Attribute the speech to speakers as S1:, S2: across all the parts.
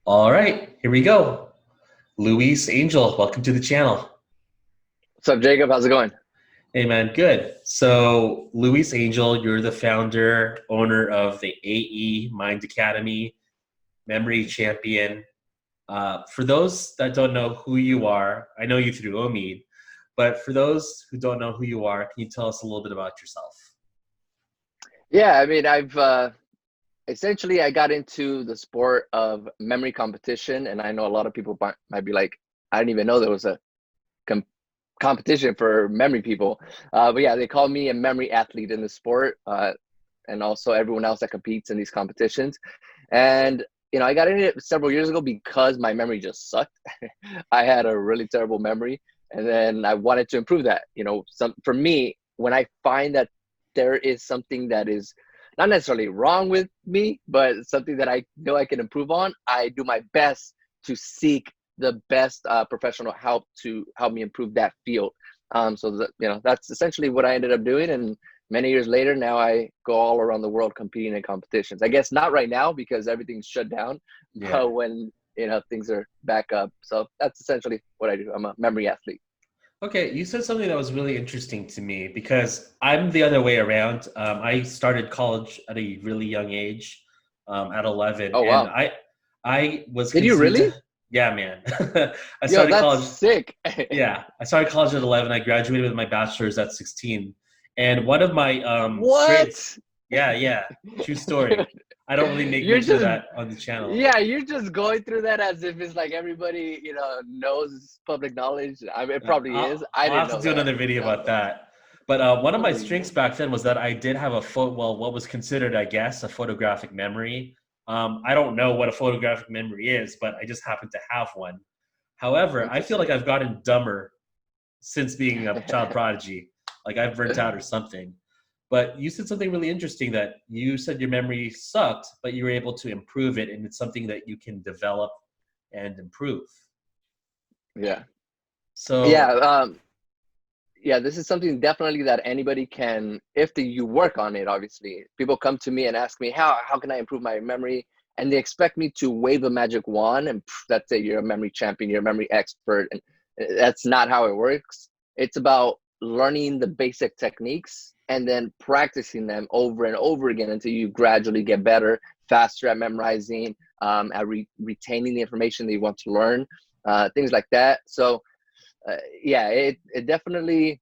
S1: All right, here we go. Luis Angel, welcome to the channel.
S2: What's up, Jacob? How's it going?
S1: Hey man, good. So, Luis Angel, you're the founder, owner of the AE Mind Academy, Memory Champion. For those that don't know who you are, I know you through Omid, but for those who don't know who you are, can you tell us a little bit about yourself?
S2: Yeah, I mean, I've essentially I got into the sport of memory competition, and I know a lot of people might be like, I didn't even know there was a com competition for memory people. But yeah, they call me a memory athlete in the sport, and also everyone else that competes in these competitions. And I got into it several years ago because my memory just sucked. I had a really terrible memory, and then I wanted to improve that. For me, when I find that there is something that is not necessarily wrong with me, but something that I know I can improve on, I do my best to seek the best professional help to help me improve that field. That's essentially what I ended up doing. And many years later, now I go all around the world competing in competitions. I guess not right now because everything's shut down,
S1: Yeah.
S2: but when things are back up. So that's essentially what I do. I'm a memory athlete.
S1: Okay, you said something that was really interesting to me because I'm the other way around. I started college at a really young age, at 11,
S2: Oh
S1: and
S2: wow.
S1: I was
S2: Did you
S1: considered
S2: really?
S1: to, yeah, man. I
S2: Yo,
S1: started
S2: that's
S1: college,
S2: sick.
S1: yeah, I started college at 11. I graduated with my bachelor's at 16, and one of my strengths,
S2: What?
S1: yeah, yeah, true story. I don't really make
S2: You're
S1: mention of
S2: just
S1: that on the channel.
S2: Yeah, you're just going through that as if it's like everybody, knows public knowledge. I mean, it probably is. I
S1: I'll
S2: didn't
S1: have to
S2: know
S1: do
S2: that.
S1: another video
S2: That's
S1: about
S2: funny.
S1: that. But one of my
S2: Holy
S1: strengths
S2: moly.
S1: back then was that I did have what was considered, I guess, a photographic memory. I don't know what a photographic memory is, but I just happen to have one. However, I feel like
S2: Interesting.
S1: I've gotten dumber since being a child prodigy. Like I've burnt out or something. But you said something really interesting that you said your memory sucked, but you were able to improve it, and it's something that you can develop and improve.
S2: Yeah. Yeah.
S1: So,
S2: Yeah, this is something definitely that anybody can, if you work on it, obviously. People come to me and ask me, how can I improve my memory? And they expect me to wave a magic wand and that's it, you're a memory champion, you're a memory expert. And that's not how it works. It's about learning the basic techniques and then practicing them over and over again until you gradually get better, faster at memorizing, retaining the information that you want to learn, things like that. So, yeah, it definitely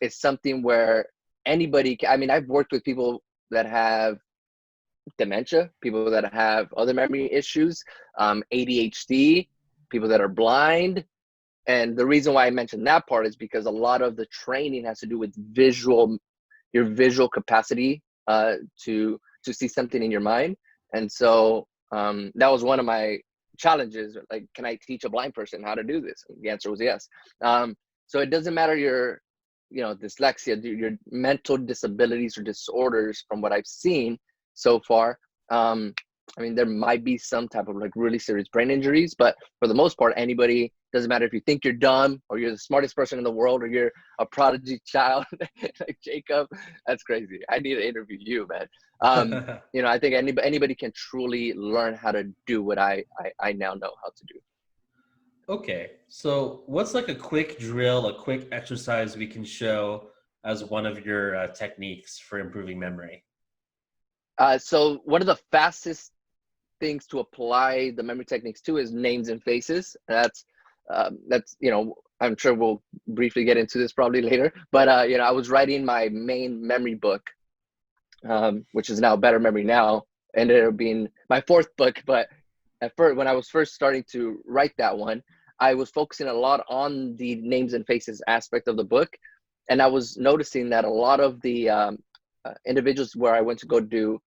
S2: is something where I mean, I've worked with people that have dementia, people that have other memory issues, ADHD, people that are blind. And the reason why I mentioned that part is because a lot of the training has to do with your visual capacity to see something in your mind. And so that was one of my challenges. Like, can I teach a blind person how to do this? And the answer was yes. So it doesn't matter dyslexia, your mental disabilities or disorders. From what I've seen so far, I mean, there might be some type of like really serious brain injuries, but for the most part, anybody, doesn't matter if you think you're dumb or you're the smartest person in the world or you're a prodigy child like Jacob. That's crazy. I need to interview you, man. I think anybody can truly learn how to do what I now know how to do.
S1: okay, so what's like a quick drill, a quick exercise we can show as one of your techniques for improving memory?
S2: So one of the fastest things to apply the memory techniques to is names and faces. That's I'm sure we'll briefly get into this probably later, but I was writing my main memory book, which is now Better Memory Now, ended up being my fourth book. But at first, when I was first starting to write that one, I was focusing a lot on the names and faces aspect of the book, and I was noticing that a lot of the individuals where I went to go do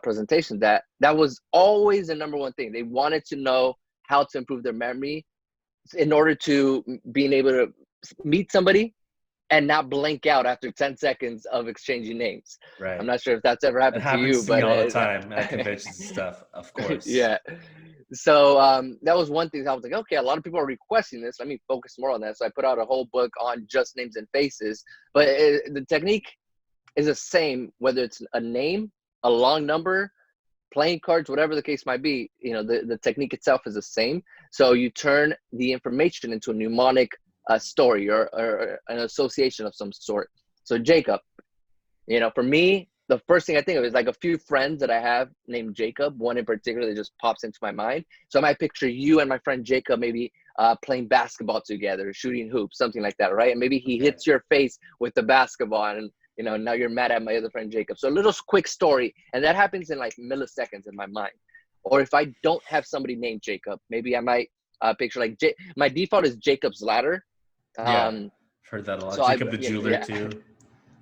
S2: presentations, that was always the number one thing. They wanted to know how to improve their memory in order to being able to meet somebody and not blank out after 10 seconds of exchanging names. I'm
S1: Right.
S2: not sure if that's ever
S1: It
S2: happened to you,
S1: happens to me
S2: but
S1: all the time at conventions and stuff, of course.
S2: yeah. So that was one thing. I was like, okay, a lot of people are requesting this. Let me focus more on that. So I put out a whole book on just names and faces. But the technique is the same, whether it's a name, a long number, playing cards, whatever the case might be, the technique itself is the same. So you turn the information into a mnemonic story or an association of some sort. So Jacob, for me, the first thing I think of is like a few friends that I have named Jacob, one in particular that just pops into my mind. So I might picture you and my friend Jacob maybe playing basketball together, shooting hoops, something like that, right? And maybe he hits your face with the basketball and, now you're mad at my other friend Jacob. So a little quick story, and that happens in like milliseconds in my mind. Or if I don't have somebody named Jacob, maybe I might picture like my default is Jacob's Ladder.
S1: Heard that a lot.
S2: So
S1: Jacob the jeweler too.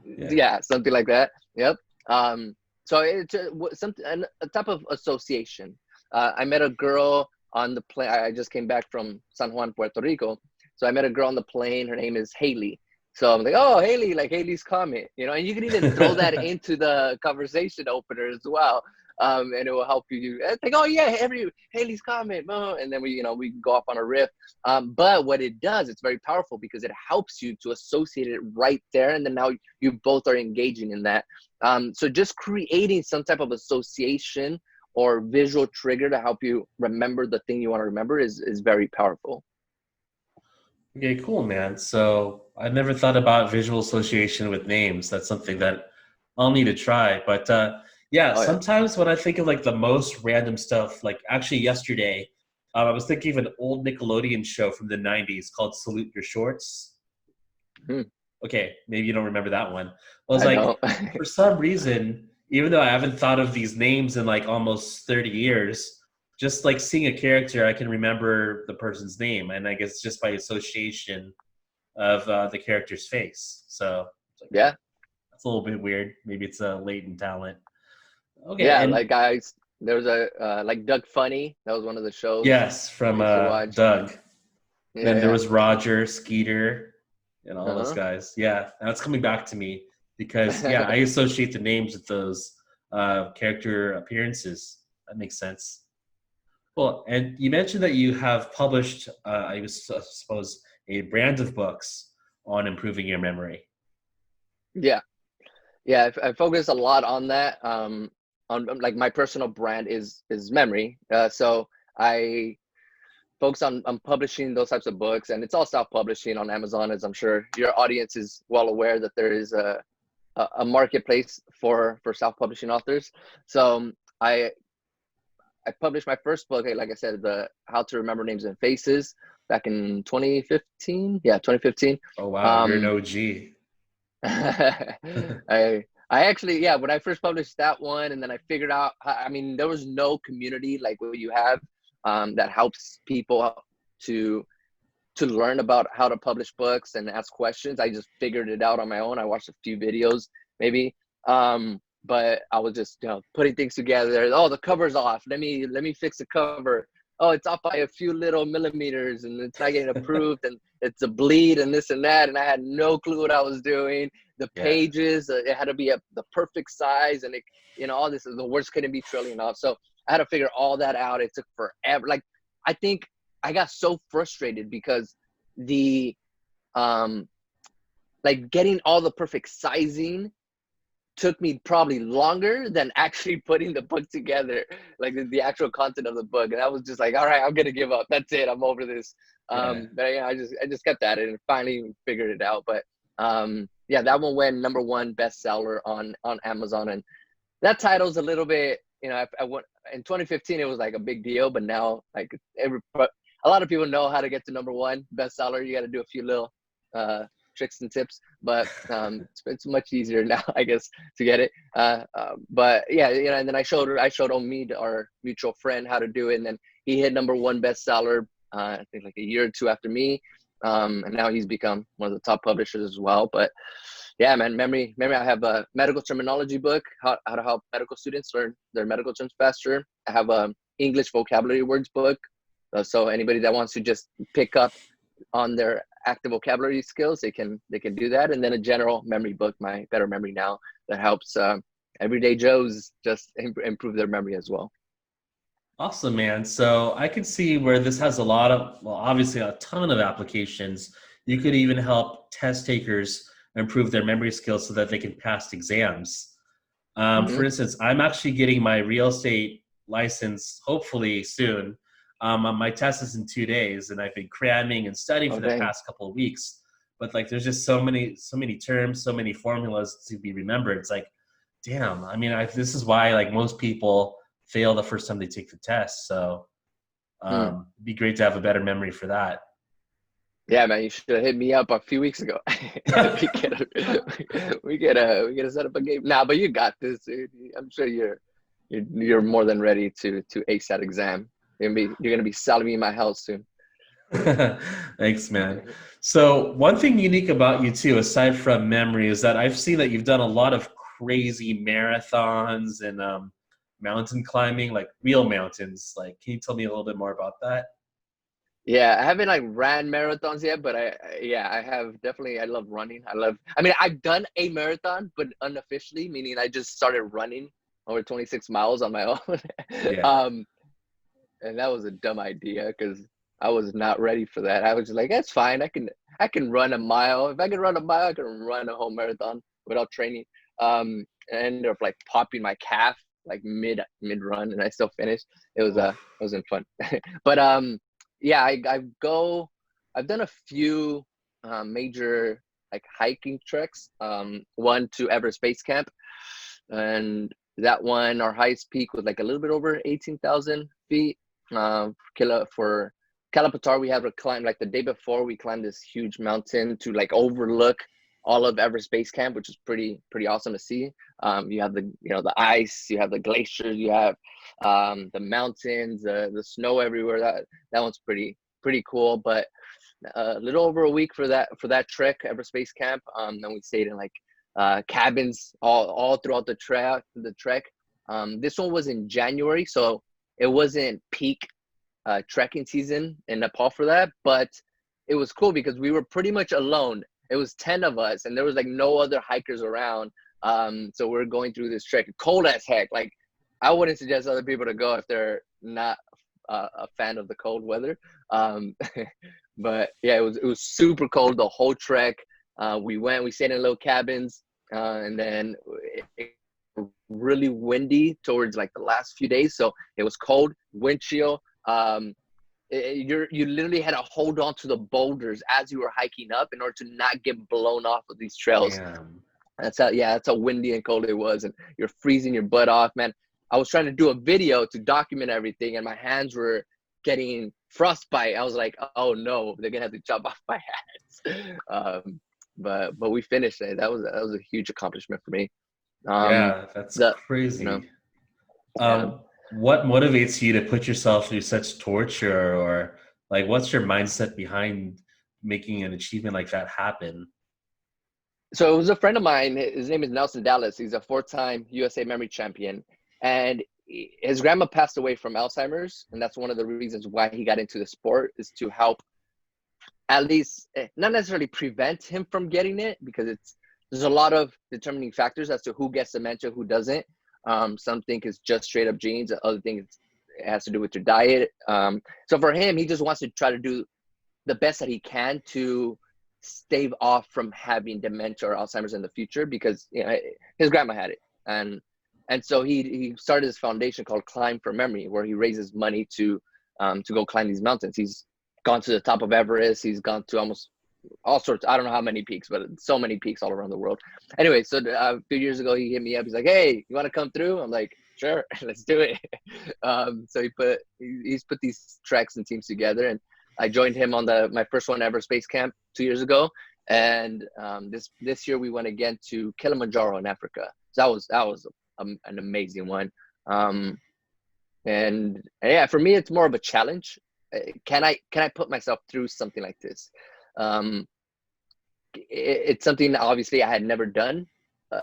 S2: Yeah, something like that. Yep. So it's a type of association. I met a girl on the plane. I just came back from San Juan, Puerto Rico. So I met a girl on the plane. Her name is Haley. So I'm like, oh, Haley, like Haley's Comet, and you can even throw that into the conversation opener as well. And it will help you. It's like, oh yeah, Haley's Comet, and then we go off on a riff. But what it does, it's very powerful because it helps you to associate it right there, and then now you both are engaging in that. So just creating some type of association or visual trigger to help you remember the thing you want to remember is very powerful.
S1: Okay, cool, man. So I never thought about visual association with names. That's something that I'll need to try. But sometimes when I think of like the most random stuff, like actually yesterday, I was thinking of an old Nickelodeon show from the 90s called Salute Your Shorts. Okay, maybe you don't remember that one. For some reason, even though I haven't thought of these names in like almost 30 years, just like seeing a character, I can remember the person's name. And I guess just by association of the character's face. So
S2: yeah,
S1: that's a little bit weird. Maybe it's a latent talent. Okay.
S2: Yeah, like there was a like Doug Funny. That was one of the shows.
S1: Yes, from Doug. Then there was Roger, Skeeter, and all those guys. Yeah, and that's coming back to me because I associate the names with those character appearances. That makes sense. Well, and you mentioned that you have published, I suppose, a brand of books on improving your memory.
S2: Yeah, I focus a lot on that. On like my personal brand is memory. So I focus on publishing those types of books, and it's all self-publishing on Amazon, as I'm sure your audience is well aware that there is a marketplace for self-publishing authors. So I published my first book, like I said, the How to Remember Names and Faces, back in 2015. Yeah, 2015.
S1: Oh wow, you're an OG.
S2: I actually, when I first published that one, and then I figured out, I mean, there was no community like what you have that helps people to learn about how to publish books and ask questions. I just figured it out on my own. I watched a few videos, maybe. But I was just putting things together. Oh, the cover's off. Let me fix the cover. Oh, it's off by a few little millimeters and it's not getting approved and it's a bleed and this and that. And I had no clue what I was doing. The pages, it had to be the perfect size, and all this, the words couldn't be trillion off. So I had to figure all that out. It took forever. Like, I think I got so frustrated because like getting all the perfect sizing took me probably longer than actually putting the book together, like the actual content of the book. And I was just like, all right, I'm gonna give up. That's it. I'm over this. But I just kept at it and finally figured it out. But that one went #1 bestseller on Amazon. And that title's a little bit, I went in 2015. It was like a big deal, but now like a lot of people know how to get to #1 bestseller. You got to do a few little tricks and tips, but it's much easier now, I guess, to get it. But and then I showed Omid, our mutual friend, how to do it, and then he hit #1 bestseller. I think like a year or two after me, and now he's become one of the top publishers as well. But yeah, man, memory. I have a medical terminology book, how to help medical students learn their medical terms faster. I have a English vocabulary words book, so anybody that wants to just pick up on their active vocabulary skills, they can do that. And then a general memory book, my Better Memory Now, that helps everyday Joes just improve their memory as well.
S1: Awesome, man. So I can see where this has obviously a ton of applications. You could even help test takers improve their memory skills so that they can pass exams. For
S2: Hmm.
S1: instance, I'm actually getting my real estate license hopefully soon. My test is in 2 days, and I've been cramming and studying
S2: Oh,
S1: for the
S2: dang.
S1: past couple of weeks. But like, there's just so many terms, so many formulas to be remembered. It's like, damn. I mean, this is why like most people fail the first time they take the test. So
S2: Mm.
S1: it'd be great to have a better memory for that.
S2: Yeah, man, you should have hit me up a few weeks ago. we get a set up a game. Nah, but you got this, dude. I'm sure you're more than ready to ace that exam. You're gonna be selling me my house soon.
S1: Thanks, man. So one thing unique about you too, aside from memory, is that I've seen that you've done a lot of crazy marathons and mountain climbing, like real mountains. Like, can you tell me a little bit more about that?
S2: Yeah, I haven't like ran marathons yet, but yeah, I have definitely. I love running. I mean, I've done a marathon, but unofficially, meaning I just started running over 26 miles on my own.
S1: Yeah.
S2: um, and that was a dumb idea because I was not ready for that. I was just like, that's fine. I can run a mile. If I can run a mile, I can run a whole marathon without training. I ended up like popping my calf like mid run, and I still finished. It
S1: Oof.
S2: wasn't fun. But yeah, I've done a few major like hiking treks. One to Everest Base Camp, and that one, our highest peak was like a little bit over 18,000 feet. For Kalapatar, we had to climb like the day before. We climbed this huge mountain to like overlook all of Everest Base Camp, which is pretty awesome to see. You have the ice, you have the glaciers, you have the mountains, the snow everywhere. That one's pretty cool. But a little over a week for that trek, Everest Base Camp. Then we stayed in like cabins all throughout the trek. This one was in January, so it wasn't peak trekking season in Nepal for that, but it was cool because we were pretty much alone. It was 10 of us, and there was like no other hikers around. So we're going through this trek, cold as heck. Like, I wouldn't suggest other people to go if they're not a fan of the cold weather. Um, but yeah, it was super cold the whole trek. We stayed in little cabins, and then it really windy towards like the last few days. So it was cold, wind chill. You literally had to hold on to the boulders as you were hiking up in order to not get blown off of these trails.
S1: Damn.
S2: That's how windy and cold it was, and you're freezing your butt off, man. I was trying to do a video to document everything, and my hands were getting frostbite. I was like, oh no, they're gonna have to chop off my hands. But we finished it. That was a huge accomplishment for me. Um,
S1: Yeah, that's
S2: the you know
S1: crazy.
S2: yeah.
S1: What motivates you to put yourself through such torture, or like, what's your mindset behind making an achievement like that happen?
S2: So it was a friend of mine. His name is Nelson Dallas. He's a four-time USA memory champion, and his grandma passed away from Alzheimer's, and that's one of the reasons why he got into the sport, is to help at least not necessarily prevent him from getting it, because there's a lot of determining factors as to who gets dementia, who doesn't. Some think it's just straight up genes. Other things it has to do with your diet. So for him, he just wants to try to do the best that he can to stave off from having dementia or Alzheimer's in the future, because his grandma had it, and so he started this foundation called Climb for Memory, where he raises money to go climb these mountains. He's gone to the top of Everest. He's gone to almost all sorts. I don't know how many peaks, but so many peaks all around the world. Anyway, so a few years ago, he hit me up. He's like, "Hey, you want to come through?" I'm like, "Sure, let's do it." So he's put these treks and teams together, and I joined him on my first one ever Space Camp 2 years ago, and this year we went again to Kilimanjaro in Africa. So that was an amazing one. And yeah, for me, it's more of a challenge. Can I put myself through something like this? Um, it's something that obviously I had never done uh,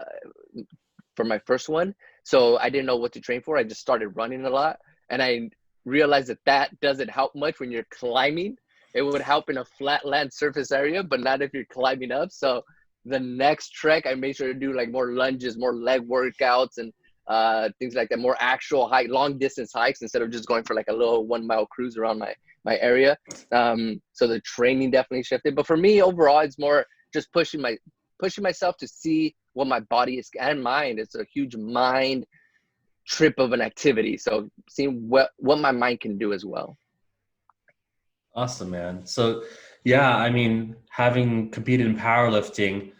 S2: for my first one, so I didn't know what to train for. I just started running a lot, and I realized that doesn't help much when you're climbing. It would help in a flat land surface area, but not if you're climbing up. So the next trek, I made sure to do like more lunges, more leg workouts, and things like that, more actual long distance hikes instead of just going for like a little 1 mile cruise around my area. So the training definitely shifted. But for me, overall, it's more just pushing myself to see what my body is and mind. It's a huge mind trip of an activity. So seeing what my mind can do as well.
S1: Awesome, man. So, yeah, I mean, having competed in powerlifting,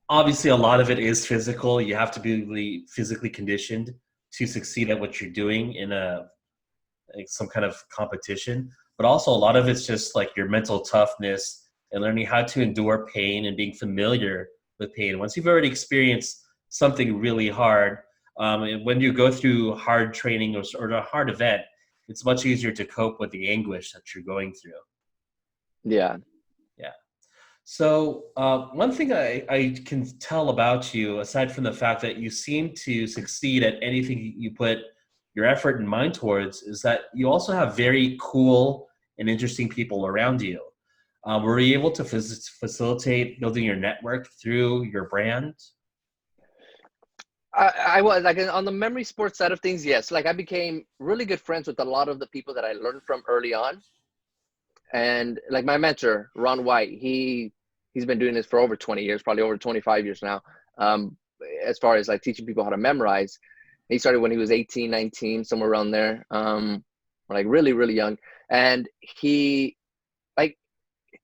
S1: obviously a lot of it is physical. You have to be really physically conditioned to succeed at what you're doing in a like some kind of competition. But also a lot of it's just like your mental toughness and learning how to endure pain and being familiar with pain. Once you've already experienced something really hard, and when you go through hard training or a hard event, it's much easier to cope with the anguish that you're going through.
S2: Yeah.
S1: Yeah. So one thing I can tell about you, aside from the fact that you seem to succeed at anything you put your effort and mind towards, is that you also have very cool and interesting people around you. Were you able to facilitate building your network through your brand?
S2: I was like on the memory sports side of things, yes. Like I became really good friends with a lot of the people that I learned from early on. And like my mentor, Ron White, he's been doing this for over 20 years, probably over 25 years now. Um, as far as like teaching people how to memorize. He started when he was 18, 19, somewhere around there. Like really, really young. And he like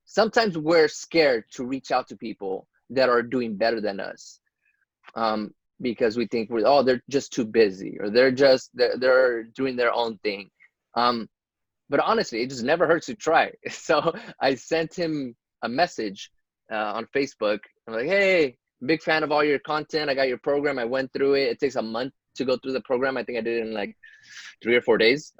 S2: sometimes we're scared to reach out to people that are doing better than us. Because we think they're just too busy, or they're doing their own thing. But honestly, it just never hurts to try. So I sent him a message on Facebook. I'm like, hey, big fan of all your content. I got your program. I went through it. It takes a month to go through the program. I think I did it in like 3 or 4 days,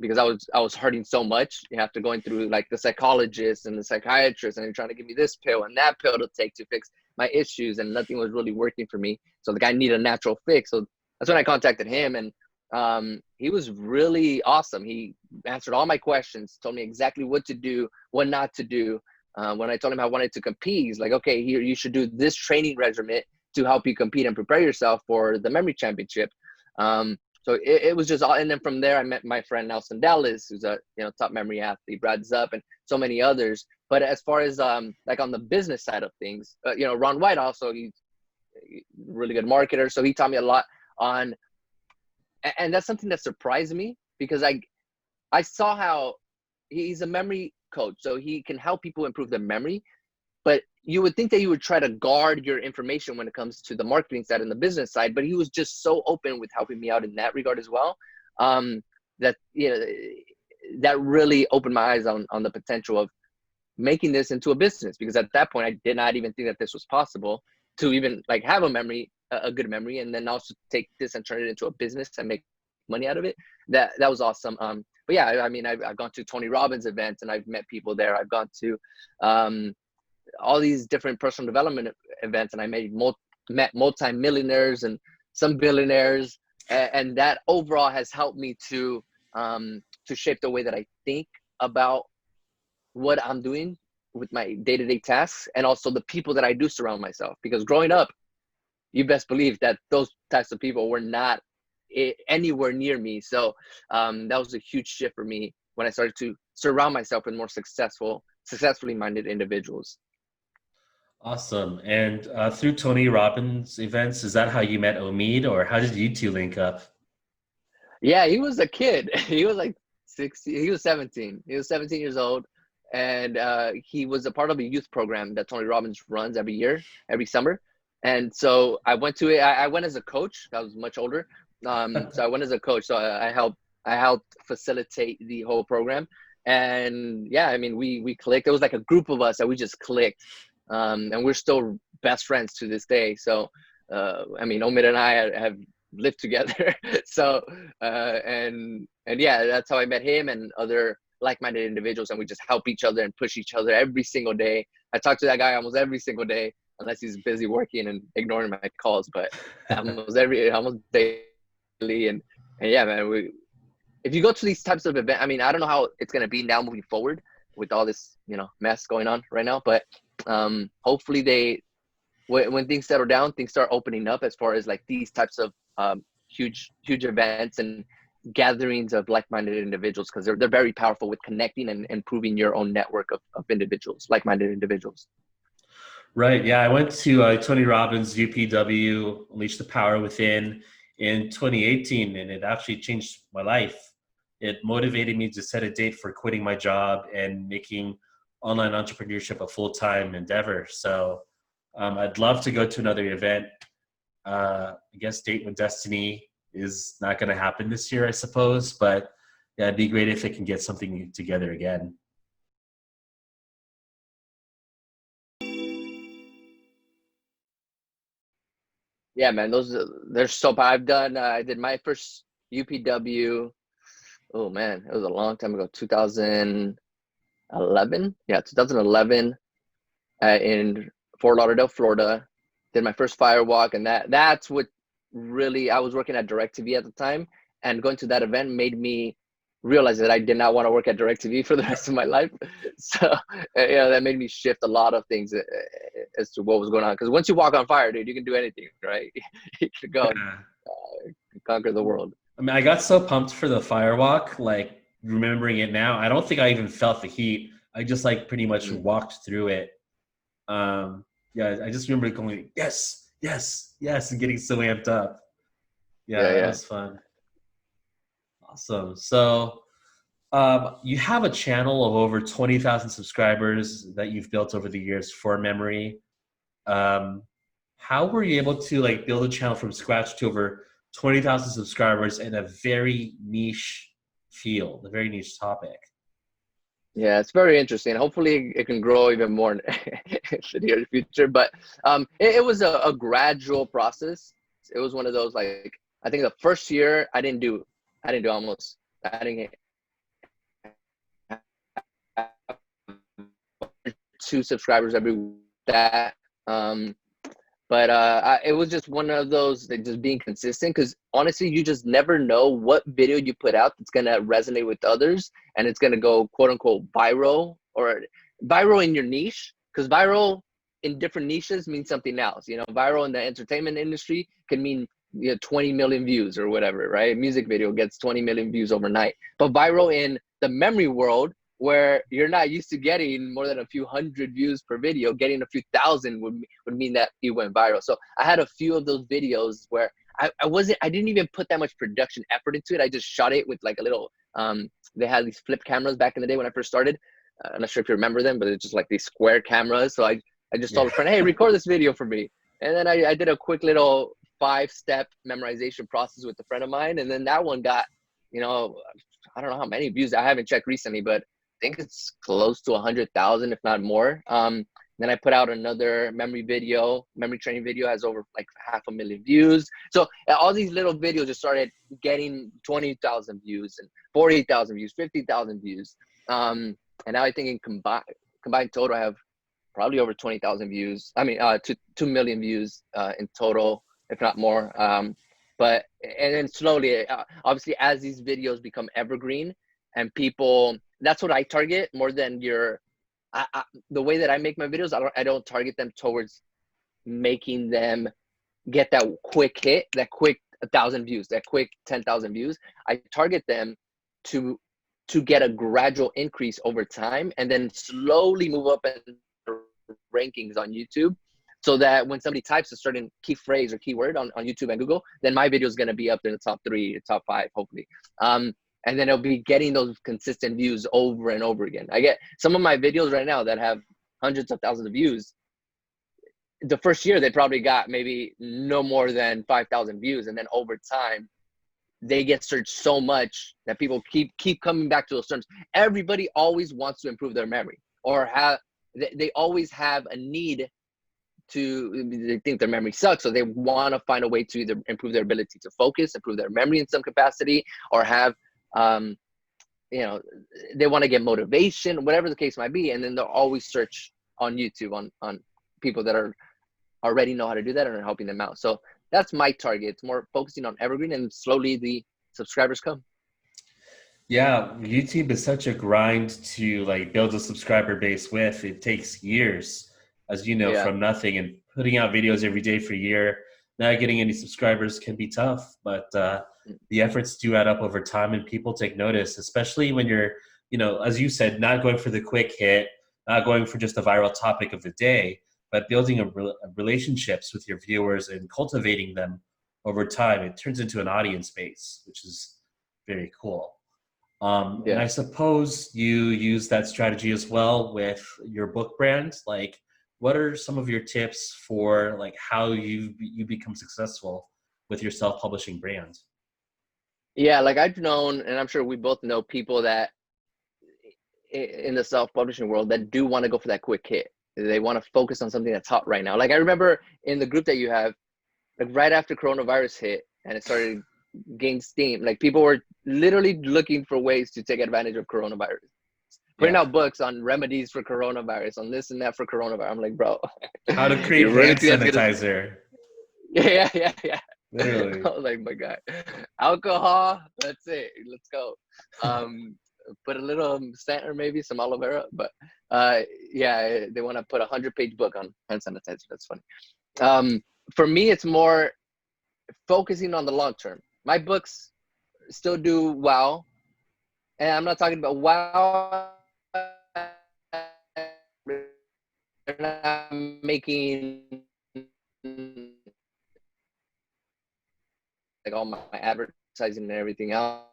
S2: because I was hurting so much. You have to going through like the psychologist and the psychiatrist, and they're trying to give me this pill and that pill to take to fix my issues, and nothing was really working for me. So the guy needed a natural fix. So that's when I contacted him, and he was really awesome. He answered all my questions, told me exactly what to do, what not to do. When I told him I wanted to compete, he's like, okay, here, you should do this training regimen to help you compete and prepare yourself for the memory championship. So it was just all, and then from there, I met my friend Nelson Dallas, who's a top memory athlete, Brad Zupp, and so many others. But as far as like on the business side of things, Ron White also, he's a really good marketer, so he taught me a lot on, and that's something that surprised me, because I saw how he's a memory coach, so he can help people improve their memory. But you would think that you would try to guard your information when it comes to the marketing side and the business side, but he was just so open with helping me out in that regard as well. That that really opened my eyes on the potential of making this into a business, because at that point I did not even think that this was possible to even like have a good memory, and then also take this and turn it into a business and make money out of it. That was awesome. But yeah, I mean, I've gone to Tony Robbins events and I've met people there. I've gone to all these different personal development events, and I met multi-millionaires and some billionaires, and that overall has helped me to shape the way that I think about what I'm doing with my day-to-day tasks, and also the people that I do surround myself. Because growing up, you best believe that those types of people were not anywhere near me. So that was a huge shift for me when I started to surround myself with more successfully minded individuals.
S1: Awesome. And through Tony Robbins events, is that how you met Omid, or how did you two link up?
S2: Yeah, he was a kid. He was like 16. He was 17. He was 17 years old. And he was a part of a youth program that Tony Robbins runs every year, every summer. And so I went to it. I went as a coach. I was much older. So I went as a coach. So I helped facilitate the whole program. And yeah, I mean, we clicked. It was like a group of us that we just clicked. And we're still best friends to this day. So, I mean, Omid and I have lived together. So, and yeah, that's how I met him and other like-minded individuals, and we just help each other and push each other every single day. I talk to that guy almost every single day, unless he's busy working and ignoring my calls, but almost daily. And yeah, man, if you go to these types of events, I mean, I don't know how it's going to be now moving forward with all this, mess going on right now, but hopefully when things settle down, things start opening up as far as like these types of huge events and gatherings of like-minded individuals, because they're very powerful with connecting and improving your own network of individuals, like-minded individuals.
S1: Right. Yeah. I went to Tony Robbins' UPW, Unleash the Power Within, in 2018, and it actually changed my life. It motivated me to set a date for quitting my job and making online entrepreneurship a full-time endeavor. So I'd love to go to another event. I guess Date with Destiny is not going to happen this year, I suppose, but yeah, it'd be great if it can get something together again.
S2: Yeah, man, those they're so. I've done. I did my first UPW. Oh man, it was a long time ago. 2011. Yeah, 2011 in Fort Lauderdale, Florida. Did my first firewalk, and that's what really I was working at DirecTV at the time, and going to that event made me realize that I did not want to work at DirecTV for the rest of my life. So that made me shift a lot of things as to what was going on. Because once you walk on fire, dude, you can do anything, right? You can go and
S1: Yeah.
S2: conquer the world.
S1: I mean, I got so pumped for the firewalk, like remembering it now. I don't think I even felt the heat. I just like pretty much
S2: Mm.
S1: walked through it. Um, yeah, I just remember going, yes, yes, yes, and getting so amped up.
S2: Yeah,
S1: Yeah, that
S2: yeah.
S1: was fun. Awesome. So you have a channel of over 20,000 subscribers that you've built over the years for memory. Um, how were you able to like build a channel from scratch to over 20,000 subscribers in a very niche field, a very niche topic?
S2: Yeah, it's very interesting. Hopefully, it can grow even more in the near future. But it was a gradual process. It was one of those like I think the first year I didn't do almost I didn't get 2 subscribers every week. That but it was just one of those that just being consistent because honestly, you just never know what video you put out that's gonna resonate with others and it's gonna go quote unquote viral or viral in your niche because viral in different niches means something else. Viral in the entertainment industry can mean 20 million views or whatever, right? A music video gets 20 million views overnight, but viral in the memory world where you're not used to getting more than a few hundred views per video, getting a few thousand would mean that you went viral. So I had a few of those videos where I didn't even put that much production effort into it. I just shot it with like a little, they had these flip cameras back in the day when I first started. I'm not sure if you remember them, but it's just like these square cameras. So I just told
S1: Yeah.
S2: a friend, hey, record this video for me. And then I did a quick little 5-step memorization process with a friend of mine. And then that one got, I don't know how many views. I haven't checked recently, but think it's close to 100,000, if not more. Then I put out another memory training video has over like 500,000 views. So all these little videos just started getting 20,000 views and 40,000 views, 50,000 views. And now I think in combined total, I have probably over 20,000 views. I mean, 2 million views in total, if not more. But and then slowly, obviously, as these videos become evergreen and people, that's what I target more than the way that I make my videos. I don't target them towards making them get that quick hit, that quick 1,000 views, that quick 10,000 views. I target them to get a gradual increase over time and then slowly move up in rankings on YouTube so that when somebody types a certain key phrase or keyword on YouTube and Google, then my video is going to be up in the top 3, top 5, hopefully. And then it'll be getting those consistent views over and over again. I get some of my videos right now that have hundreds of thousands of views. The first year, they probably got maybe no more than 5,000 views. And then over time, they get searched so much that people keep coming back to those terms. Everybody always wants to improve their memory or they always have a need they think their memory sucks, so they want to find a way to either improve their ability to focus, improve their memory in some capacity, or have they want to get motivation, whatever the case might be, and then they'll always search on YouTube on people that are already know how to do that and are helping them out. So that's my target. It's more focusing on evergreen, and slowly the subscribers come.
S1: Yeah, YouTube is such a grind to like build a subscriber base with. It takes years, as you know,
S2: Yeah.
S1: from nothing, and putting out videos every day for a year, not getting any subscribers can be tough, but the efforts do add up over time and people take notice, especially when you're, as you said, not going for the quick hit, not going for just the viral topic of the day, but building relationships with your viewers and cultivating them over time, it turns into an audience base, which is very cool. And I
S2: Yeah.
S1: suppose you use that strategy as well with your book brand. Like, what are some of your tips for like how you become successful with your self-publishing brand?
S2: Yeah, like I've known, and I'm sure we both know people that in the self-publishing world that do want to go for that quick hit. They want to focus on something that's hot right now. Like I remember in the group that you have, like right after coronavirus hit and it started gain steam, like people were literally looking for ways to take advantage of coronavirus, putting
S1: Yeah.
S2: out books on remedies for coronavirus, on this and that for coronavirus. I'm like, bro,
S1: How to create
S2: you really
S1: hand
S2: think that's gonna?
S1: sanitizer.
S2: Yeah. I
S1: Literally.
S2: was like, my God, alcohol. That's it. Let's go. Put a little scent or maybe some aloe vera, but yeah, they want to put 100-page book on hand sanitizer. That's funny. For me, it's more focusing on the long term. My books still do well, and I'm not talking about wow. They're not making like all my advertising and everything else,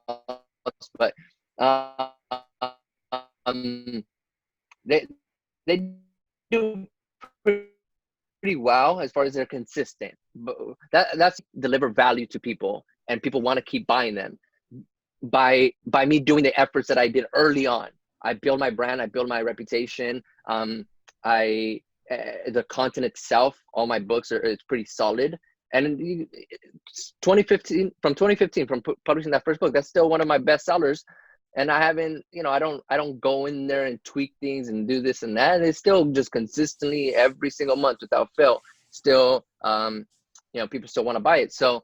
S2: but um, they they do pretty well as far as they're consistent. But that's deliver value to people, and people want to keep buying them by me doing the efforts that I did early on. I build my brand, I build my reputation. I the content itself, all my books are it's pretty solid. And 2015, from 2015, from publishing that first book, that's still one of my best sellers. And I haven't, I don't go in there and tweak things and do this and that. It's still just consistently every single month without fail. Still, people still want to buy it. So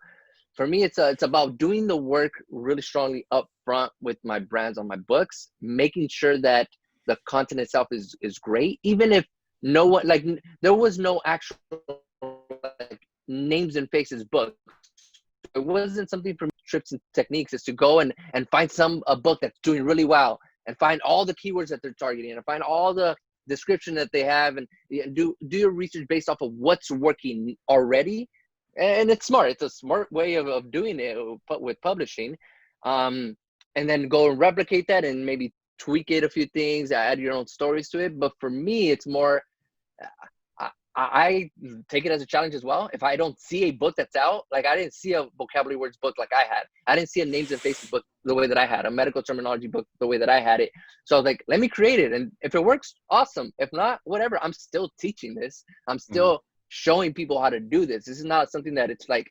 S2: for me, it's about doing the work really strongly up front with my brands on my books, making sure that the content itself is great, even if no one like there was no actual like, names and faces book. It wasn't something for me. Trips and techniques is to go and find a book that's doing really well and find all the keywords that they're targeting and find all the description that they have and do your research based off of what's working already. And it's smart. It's a smart way of doing it with publishing. And then go and replicate that and maybe tweak it a few things, add your own stories to it. But for me, it's more, I take it as a challenge as well. If I don't see a book that's out, like I didn't see a vocabulary words book like I had. I didn't see a names and faces book the way that I had, a medical terminology book the way that I had it. So I was like, let me create it. And if it works, awesome. If not, whatever. I'm still teaching this. I'm still showing people how to do this. This is not something that it's like,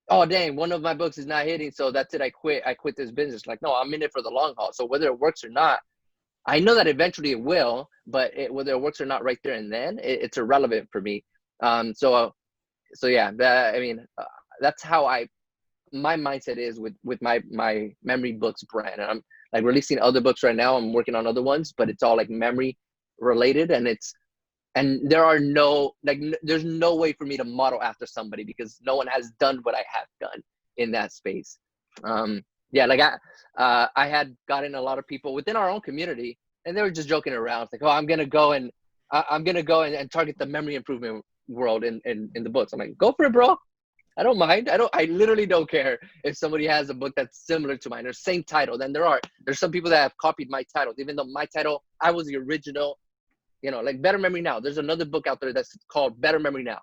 S2: oh, dang, one of my books is not hitting. So that's it. I quit this business. Like, no, I'm in it for the long haul. So whether it works or not, I know that eventually it will, but whether it works or not right there and then, it's irrelevant for me. So yeah, that's how my mindset is with my memory books brand. And I'm like releasing other books right now. I'm working on other ones, but it's all like memory related, and there's no way for me to model after somebody because no one has done what I have done in that space. Yeah, like I had gotten a lot of people within our own community, and they were just joking around. It's like, oh, I'm gonna go and target the memory improvement world in the books. I'm like, go for it, bro. I don't mind. I literally don't care if somebody has a book that's similar to mine or same title. Then there's some people that have copied my titles, even though my title, I was the original. Like Better Memory Now. There's another book out there that's called Better Memory Now,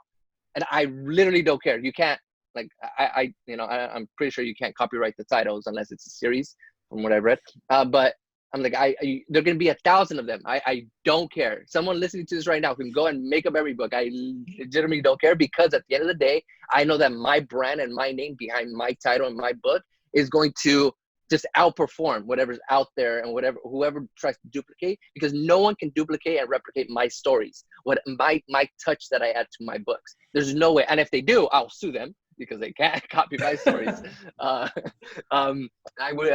S2: and I literally don't care. You can't. Like I'm pretty sure you can't copyright the titles unless it's a series, from what I've read. But I'm like, there are gonna be 1,000 of them. I don't care. Someone listening to this right now can go and make up every book. I legitimately don't care because at the end of the day, I know that my brand and my name behind my title and my book is going to just outperform whatever's out there and whoever tries to duplicate, because no one can duplicate and replicate my stories. What my touch that I add to my books. There's no way. And if they do, I'll sue them, because they can't copy my stories. I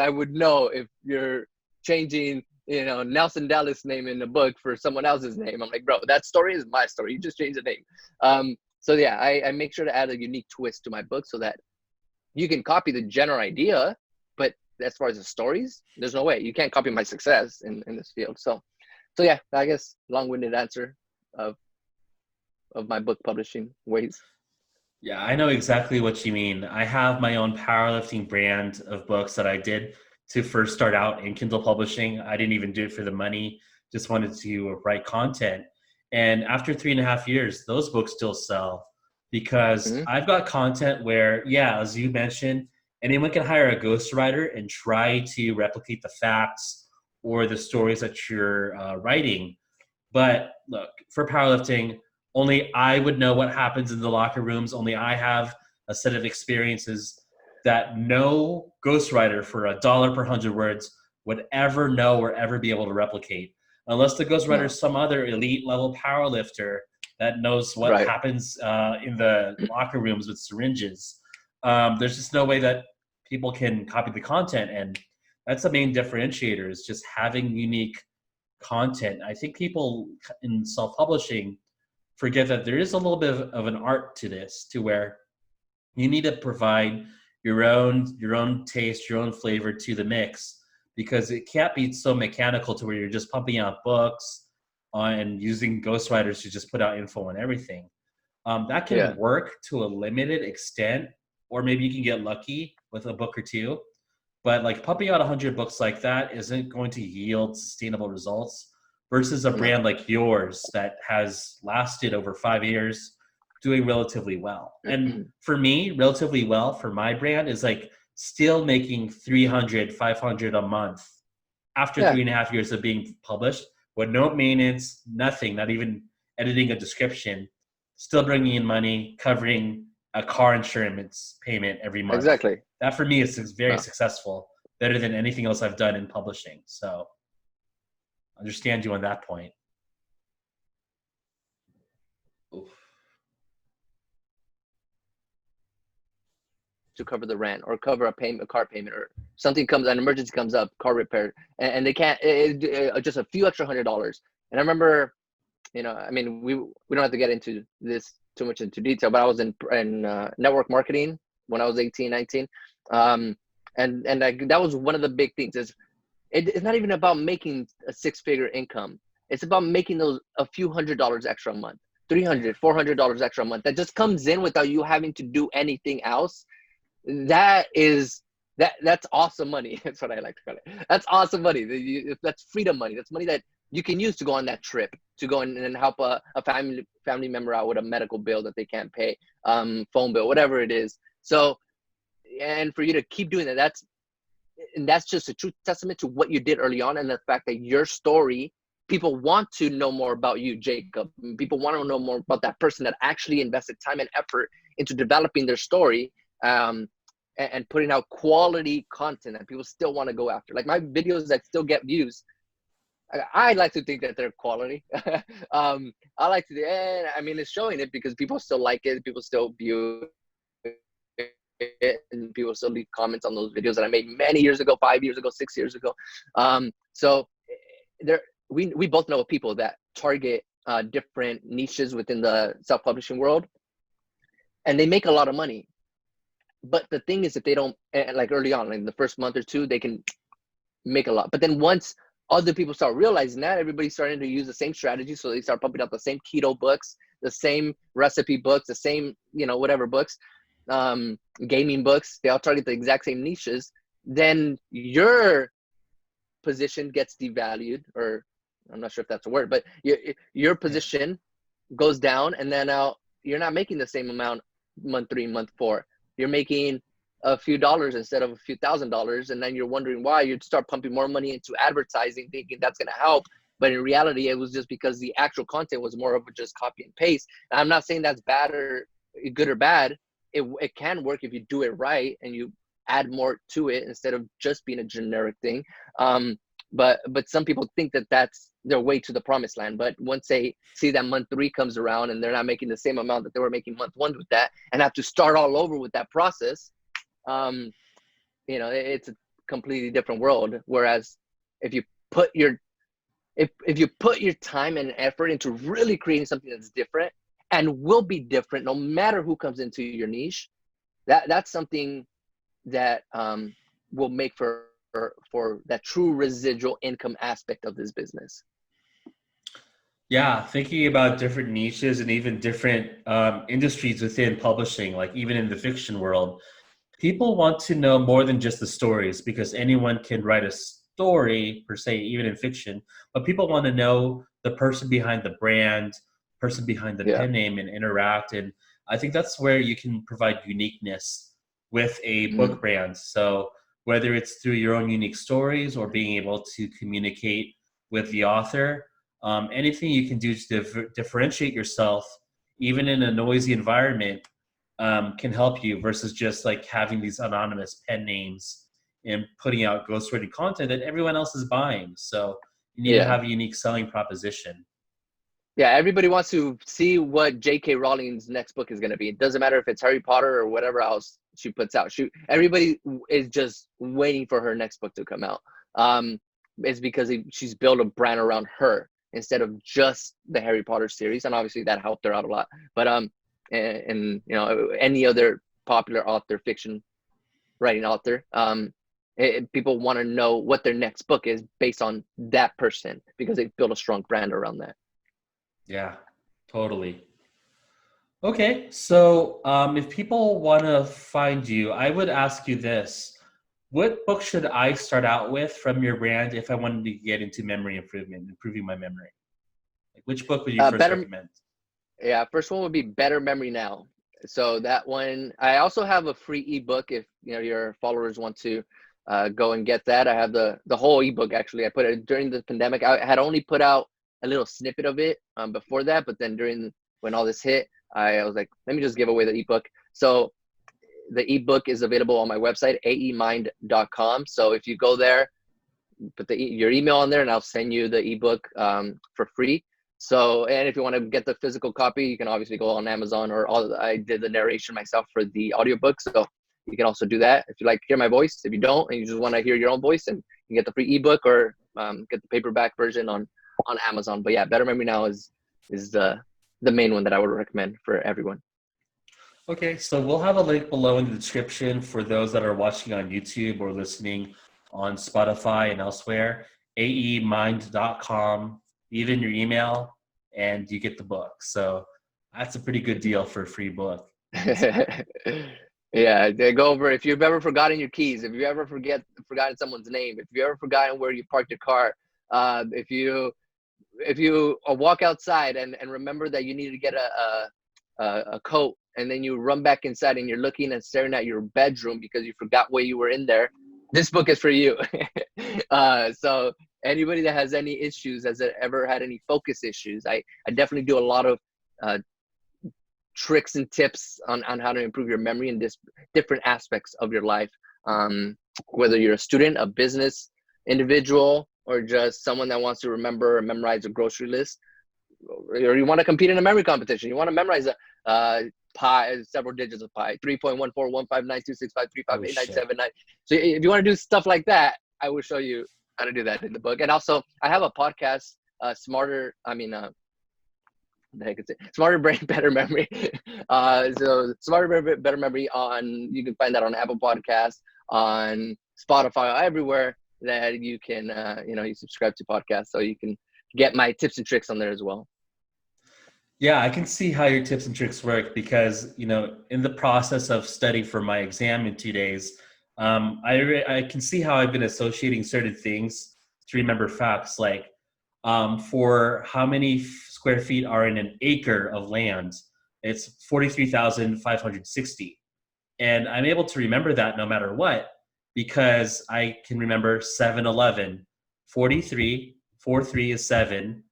S2: would know if you're changing, Nelson Dallas' name in the book for someone else's name. I'm like, bro, that story is my story. You just changed the name. So yeah, I make sure to add a unique twist to my book so that you can copy the general idea, but as far as the stories, there's no way. You can't copy my success in this field. So yeah, I guess long-winded answer of of my book publishing ways.
S1: Yeah, I know exactly what you mean. I have my own powerlifting brand of books that I did to first start out in Kindle publishing. I didn't even do it for the money, just wanted to write content. And after 3.5 years, those books still sell because
S2: Hmm.
S1: I've got content where, yeah, as you mentioned, anyone can hire a ghostwriter and try to replicate the facts or the stories that you're writing. But look, for powerlifting, only I would know what happens in the locker rooms. Only I have a set of experiences that no ghostwriter for $1 per 100 words would ever know or ever be able to replicate. Unless the ghostwriter
S2: No.
S1: is some other elite level powerlifter that knows what
S2: Right.
S1: happens in the locker rooms with syringes. There's just no way that people can copy the content. And that's the main differentiator is just having unique content. I think people in self-publishing forget that there is a little bit of an art to this, to where you need to provide your own taste, your own flavor to the mix, because it can't be so mechanical to where you're just pumping out books and using ghostwriters to just put out info on everything. That
S2: Yeah.
S1: can work to a limited extent, or maybe you can get lucky with a book or two. But like pumping out 100 books like that isn't going to yield sustainable results versus a
S2: No.
S1: brand like yours that has lasted over 5 years doing relatively well. And for me, relatively well for my brand is like still making 300, 500 a month after
S2: Yeah.
S1: 3.5 years of being published with no maintenance, nothing, not even editing a description, still bringing in money, covering a car insurance payment every month.
S2: Exactly.
S1: That for me is very
S2: No.
S1: successful, better than anything else I've done in publishing. So I understand you on that point. Oof.
S2: To cover the rent or cover a car payment, or something comes, an emergency comes up, car repair, and they can't, just a few extra $100. And I remember, I mean, we don't have to get into this too much into detail, but I was in network marketing when I was 18, 19. And that was one of the big things is it's not even about making a six-figure income. It's about making those a few $100s extra a month,
S1: Yeah.
S2: $300, $400 extra a month that just comes in without you having to do anything else. That's awesome money. That's what I like to call it. That's awesome money. That's freedom money. That's money that you can use to go on that trip, to go in and help a family member out with a medical bill that they can't pay, phone bill, whatever it is. So, and for you to keep doing that, that's just a true testament to what you did early on, and the fact that your story, people want to know more about you, Jacob. People want to know more about that person that actually invested time and effort into developing their story, and putting out quality content that people still want to go after. Like my videos that still get views, I like to think that they're quality. I like to, and I mean, it's showing it because people still like it, people still view it, and people still leave comments on those videos that I made many years ago, 5 years ago, 6 years ago. So there, we both know people that target different niches within the self-publishing world, and they make a lot of money. But the thing is, if they don't, like early on, like in the first month or two, they can make a lot. But then once other people start realizing that, everybody's starting to use the same strategy. So they start pumping out the same keto books, the same recipe books, the same, whatever books, gaming books. They all target the exact same niches. Then your position gets devalued, or I'm not sure if that's a word, but your position goes down, and then now you're not making the same amount month 3, month 4. You're making a few dollars instead of a few $1,000s, and then you're wondering why. You'd start pumping more money into advertising, thinking that's going to help. But in reality, it was just because the actual content was more of a just copy and paste. And I'm not saying that's bad or good or bad. It can work if you do it right and you add more to it instead of just being a generic thing. But some people think that that's their way to the promised land. But once they see that month 3 comes around and they're not making the same amount that they were making month 1 with that, and have to start all over with that process, it's a completely different world. Whereas if you put your if you put your time and effort into really creating something that's different and will be different no matter who comes into your niche, that's something that will make for that true residual income aspect of this business.
S1: Yeah, thinking about different niches and even different industries within publishing, like even in the fiction world, people want to know more than just the stories because anyone can write a story per se, even in fiction. But people want to know the person behind the brand, person behind the
S2: Yeah.
S1: pen name, and interact. And I think that's where you can provide uniqueness with a book
S2: Mm.
S1: brand. So whether it's through your own unique stories or being able to communicate with the author, anything you can do to differentiate yourself, even in a noisy environment, can help you versus just like having these anonymous pen names and putting out ghostwriting content that everyone else is buying. So you need to
S2: Yeah.
S1: have a unique selling proposition.
S2: Yeah, everybody wants to see what J.K. Rowling's next book is going to be. It doesn't matter if it's Harry Potter or whatever else she puts out. Everybody is just waiting for her next book to come out. Um, it's because she's built a brand around her instead of just the Harry Potter series, and obviously that helped her out a lot. But and you know, any other popular author, fiction writing author, people want to know what their next book is based on that person because they built a strong brand around that.
S1: Yeah, totally. Okay, so if people want to find you, I would ask you this. What book should I start out with from your brand if I wanted to get into memory improvement, improving my memory? Like, which book would you first
S2: Better,
S1: recommend?
S2: yeah. First one would be Better Memory Now. So that one, I also have a free ebook if you know your followers want to go and get that. I have the whole ebook actually. I put it during the pandemic. I had only put out a little snippet of it before that, but then during when all this hit, I was like, let me just give away the ebook. So the ebook is available on my website, aemind.com. So if you go there, put your email on there and I'll send you the ebook for free. So, and if you want to get the physical copy, you can obviously go on Amazon or I did the narration myself for the audiobook. So you can also do that if you like to hear my voice. If you don't, and you just want to hear your own voice, and you get the free ebook or get the paperback version on Amazon. But yeah, Better Memory Now is the main one that I would recommend for everyone.
S1: Okay, so we'll have a link below in the description for those that are watching on YouTube or listening on Spotify and elsewhere. aemind.com, leave in your email, and you get the book. So that's a pretty good deal for a free book.
S2: Yeah, they go over if you've ever forgotten your keys, if you ever forgotten someone's name, if you ever forgotten where you parked your car, if you walk outside and remember that you need to get a coat, and then you run back inside and you're looking and staring at your bedroom because you forgot where you were in there, this book is for you. So anybody that has any issues, has ever had any focus issues, I definitely do a lot of uh, tricks and tips on how to improve your memory in this different aspects of your life. Whether you're a student, a business individual, or just someone that wants to remember or memorize a grocery list, or you want to compete in a memory competition, you want to memorize a pi, several digits of pi, 3.141592653588979.
S1: Oh, shit.
S2: So if you want to do stuff like that, I will show you how to do that in the book. And also, I have a podcast, Smarter, I mean, the heck is it? Smarter Brain, Better Memory. So Smarter Brain, Better Memory you can find that on Apple Podcasts, on Spotify, everywhere that you can, you subscribe to podcasts, so you can get my tips and tricks on there as well.
S1: Yeah, I can see how your tips and tricks work because, in the process of studying for my exam in 2 days, I can see how I've been associating certain things to remember facts, like for how many square feet are in an acre of land, it's 43,560. And I'm able to remember that no matter what because I can remember 7-Eleven, 43, 43 is 7,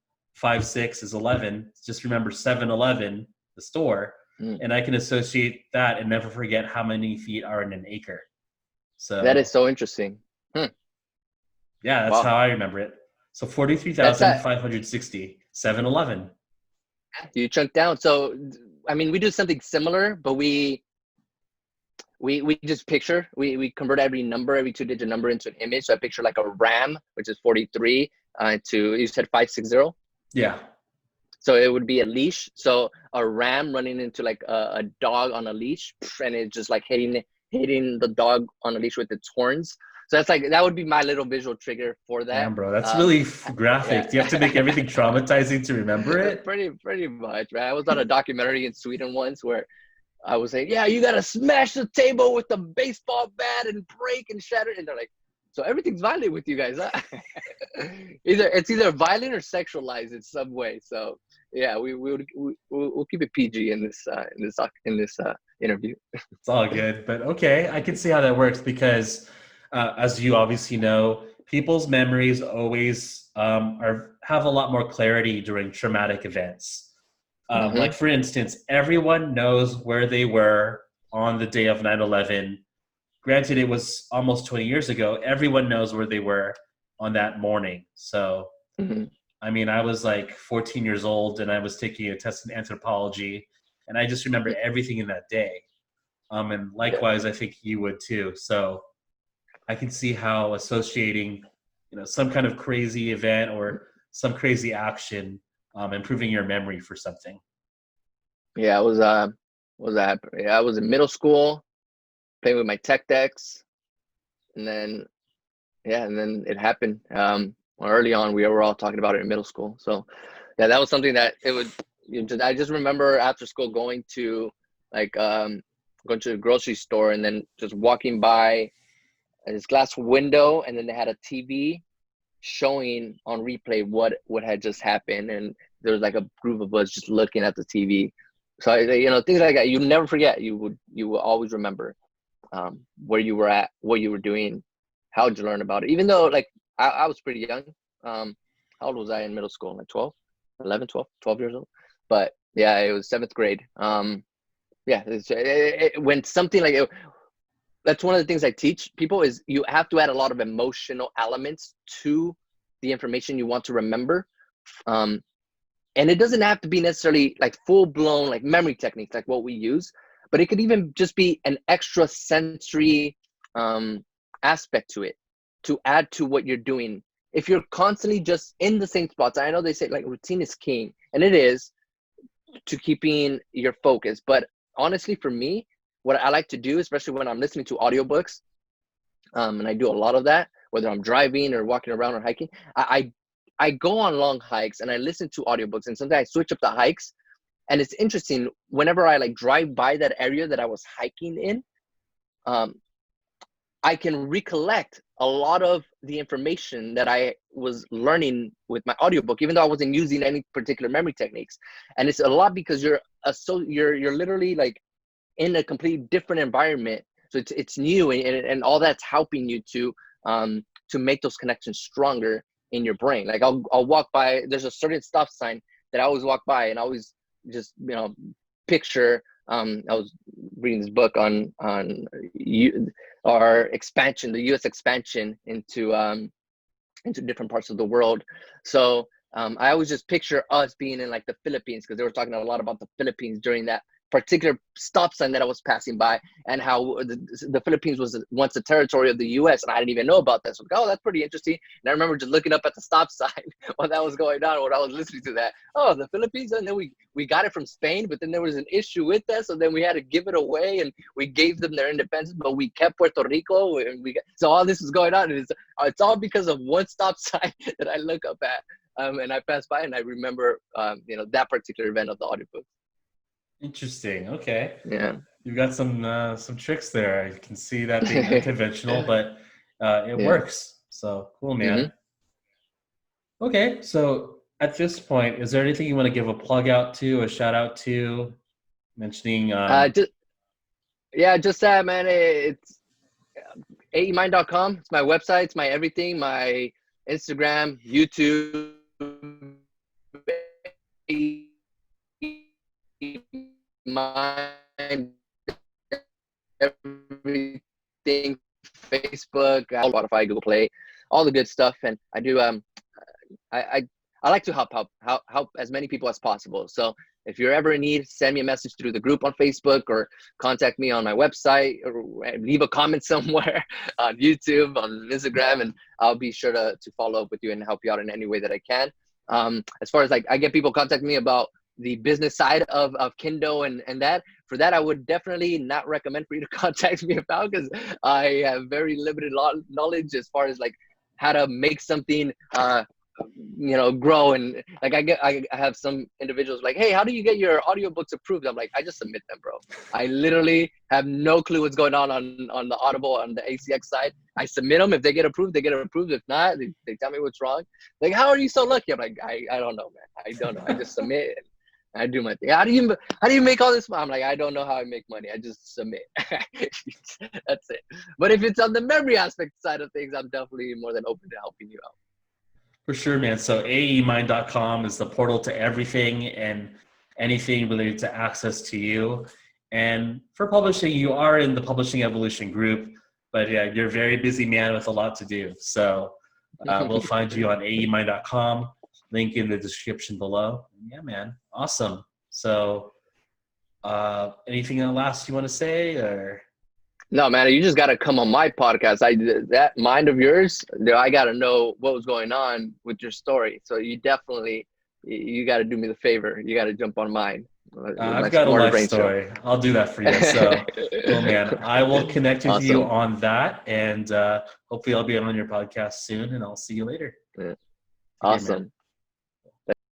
S1: 5-6 is 11. Just remember 7-Eleven, the store,
S2: Mm.
S1: and I can associate that and never forget how many feet are in an acre.
S2: That is
S1: So
S2: so interesting.
S1: yeah, that's
S2: Wow.
S1: how I remember it. So
S2: That's that
S1: 43,560, 7-Eleven.
S2: you chunk down. So, I mean, we do something similar, but we just picture, we convert every 2-digit number into an image. So I picture like a ram, which is 43, to, you said 560.
S1: Yeah.
S2: So it would be a leash. So a ram running into like a dog on a leash, and it's just like hitting the dog on a leash with its horns. So that's like, that would be my little visual trigger for that.
S1: Damn, bro, that's really graphic.
S2: Yeah.
S1: Do you have to make everything traumatizing to remember it?
S2: Pretty much, right? I was on a documentary in Sweden once where I was saying, yeah, you gotta smash the table with the baseball bat and break and shatter. And they're like, so everything's violent with you guys, huh? It's either violent or sexualized in some way. So yeah, we'll keep it PG in this interview.
S1: It's all good, but okay, I can see how that works because, as you obviously know, people's memories always have a lot more clarity during traumatic events. Like
S2: Mm-hmm.
S1: for instance, everyone knows where they were on the day of 9/11. Granted, it was almost 20 years ago. Everyone knows where they were on that morning. So,
S2: Mm-hmm.
S1: I mean, I was like 14 years old and I was taking a test in anthropology, and I just remember everything in that day. And
S2: Yeah.
S1: likewise, I think you would too. So I can see how associating, some kind of crazy event or some crazy action, improving your memory for something.
S2: Yeah, I was in middle school playing with my tech decks, and then it happened. Early on, we were all talking about it in middle school. So yeah, that was something that I just remember after school going to like going to the grocery store and then just walking by this glass window, and then they had a TV showing on replay what had just happened, and there was like a group of us just looking at the TV. So things like that you never forget. You will always remember where you were at, what you were doing, how did you learn about it. Even though like I was pretty young. How old was I in middle school? Like 12, 11, 12 years old. But yeah, it was 7th grade. Yeah, when something like it, that's one of the things I teach people is you have to add a lot of emotional elements to the information you want to remember. And it doesn't have to be necessarily like full blown like memory techniques like what we use, but it could even just be an extra sensory aspect to it to add to what you're doing. If you're constantly just in the same spots, I know they say like routine is king, and it is to keeping your focus. But honestly, for me, what I like to do, especially when I'm listening to audiobooks, and I do a lot of that, whether I'm driving or walking around or hiking, I go on long hikes and I listen to audiobooks, and sometimes I switch up the hikes. And it's interesting, whenever I like drive by that area that I was hiking in, I can recollect a lot of the information that I was learning with my audiobook, even though I wasn't using any particular memory techniques. And it's a lot because you're literally like in a completely different environment. So it's new, and all that's helping you to make those connections stronger in your brain. Like I'll walk by, there's a certain stop sign that I always walk by, and I always just picture. I was reading this book on our expansion, the U.S. expansion into different parts of the world. So I always just picture us being in like the Philippines, because they were talking a lot about the Philippines during that particular stop sign that I was passing by, and how the Philippines was once a territory of the U.S. and I didn't even know about that. So oh, that's pretty interesting. And I remember just looking up at the stop sign while that was going on, when I was listening to that. Oh, the Philippines, and then we got it from Spain, but then there was an issue with that, so then we had to give it away, and we gave them their independence, but we kept Puerto Rico, and so all this is going on, and it's all because of one stop sign that I look up at, and I pass by, and I remember that particular event of the audiobook.
S1: Interesting. Okay.
S2: Yeah.
S1: You've got some tricks there. I can see that being unconventional, but it
S2: Yeah.
S1: works. So cool,
S2: Mm-hmm.
S1: man. Okay. So at this point, is there anything you want to give a plug out to, a shout out to, mentioning?
S2: Just that, man. It's aemind.com. It's my website. It's my everything. My Instagram, YouTube, mind, everything. Facebook, Spotify, Google Play, all the good stuff. And I do. I like to help as many people as possible. So if you're ever in need, send me a message through the group on Facebook, or contact me on my website, or leave a comment somewhere on YouTube, on Instagram, and I'll be sure to follow up with you and help you out in any way that I can. As far as like, I get people contact me about the business side of Kindle and that. For that, I would definitely not recommend for you to contact me about, because I have very limited knowledge as far as like how to make something grow. And like I have some individuals like, hey, how do you get your audiobooks approved? I'm like, I just submit them, bro. I literally have no clue what's going on the Audible, on the ACX side. I submit them. If they get approved, they get approved. If not, they tell me what's wrong. Like, how are you so lucky? I'm like, I don't know, man. I don't know. I just submit and I do my thing. How do you make all this money? I'm like, I don't know how I make money. I just submit. That's it. But if it's on the memory aspect side of things, I'm definitely more than open to helping you out.
S1: For sure, man. So aemind.com is the portal to everything and anything related to access to you. And for publishing, you are in the Publishing Evolution group, but yeah, you're a very busy man with a lot to do. So we'll find you on aemind.com, link in the description below. Yeah, man. Awesome. So anything last you want to say, or?
S2: No, man, you just got to come on my podcast. That mind of yours, I got to know what was going on with your story. So you definitely, you got to do me the favor. You got to jump on mine.
S1: I've got a life story. I'll do that for you. So, cool, man. I will connect with you on that, and hopefully I'll be on your podcast soon, and I'll see you later.
S2: Yeah. Awesome.